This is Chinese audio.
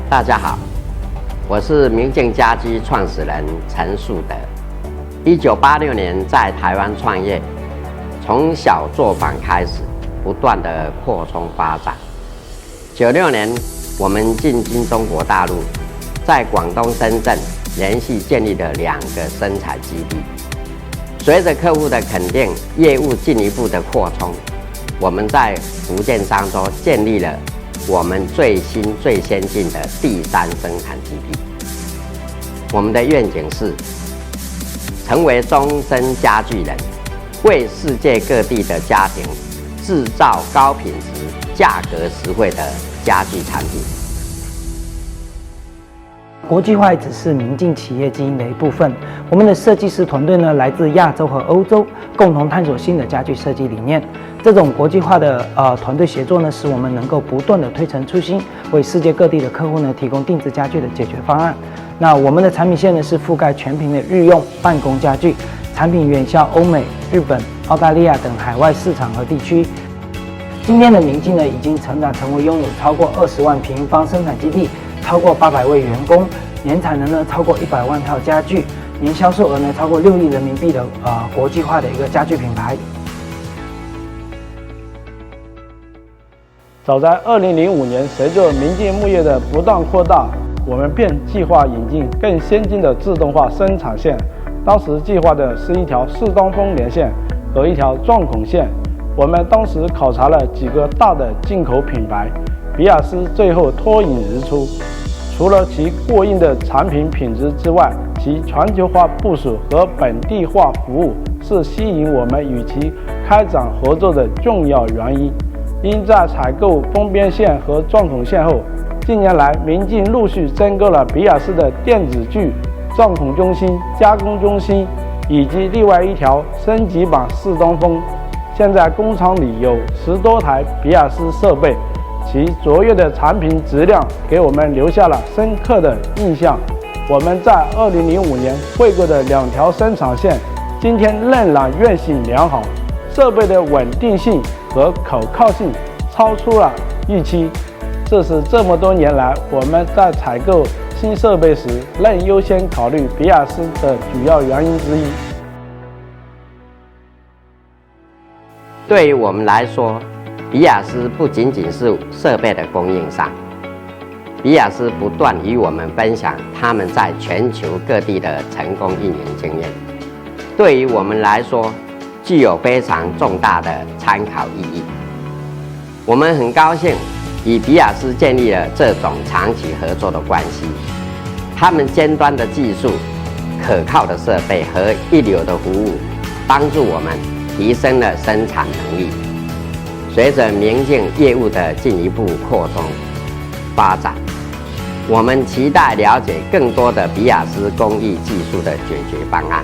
大家好，我是明镜家居创始人陈树德。1986年在台湾创业，从小作坊开始，不断的扩充发展。96年，我们进军中国大陆，在广东深圳连续建立了2个生产基地。随着客户的肯定，业务进一步的扩充，我们在福建漳州建立了我们最新最先进的第3生产基地。我们的愿景是成为终身家具人，为世界各地的家庭制造高品质、价格实惠的家具产品。国际化只是明镜企业经营的一部分。我们的设计师团队呢，来自亚洲和欧洲，共同探索新的家具设计理念。这种国际化的团队协作呢，使我们能够不断的推陈出新，为世界各地的客户呢提供定制家具的解决方案。那我们的产品线呢是覆盖全屏的日用办公家具，产品远销欧美、日本、澳大利亚等海外市场和地区。今天的明镜呢，已经成长成为拥有超过20万平方生产基地，超过800位员工，年产能呢超过100万套家具，年销售额呢超过6亿人民币的国际化的一个家具品牌。早在2005年，随着明镜木业的不断扩大，我们便计划引进更先进的自动化生产线。当时计划的是一条4东风连线和一条钻孔线。我们当时考察了几个大的进口品牌，比亚斯最后脱颖而出。除了其过硬的产品品质之外，其全球化部署和本地化服务是吸引我们与其开展合作的重要原因。因在采购封边线和钻孔线后，近年来明镜陆续增购了比亚斯的电子具、钻孔中心、加工中心，以及另外一条升级版4东风。现在工厂里有10多台比亚斯设备，其卓越的产品质量给我们留下了深刻的印象。我们在2005年会过的2条生产线，今天仍然运行良好，设备的稳定性和可靠性超出了预期。这是这么多年来我们在采购新设备时仍优先考虑比亚斯的主要原因之一。对于我们来说，比亚斯不仅仅是设备的供应商，比亚斯不断与我们分享他们在全球各地的成功运营经验，对于我们来说具有非常重大的参考意义。我们很高兴与比亚斯建立了这种长期合作的关系，他们尖端的技术、可靠的设备和一流的服务，帮助我们提升了生产能力。随着明镜业务的进一步扩充发展，我们期待了解更多的比亚斯工艺技术的解决方案。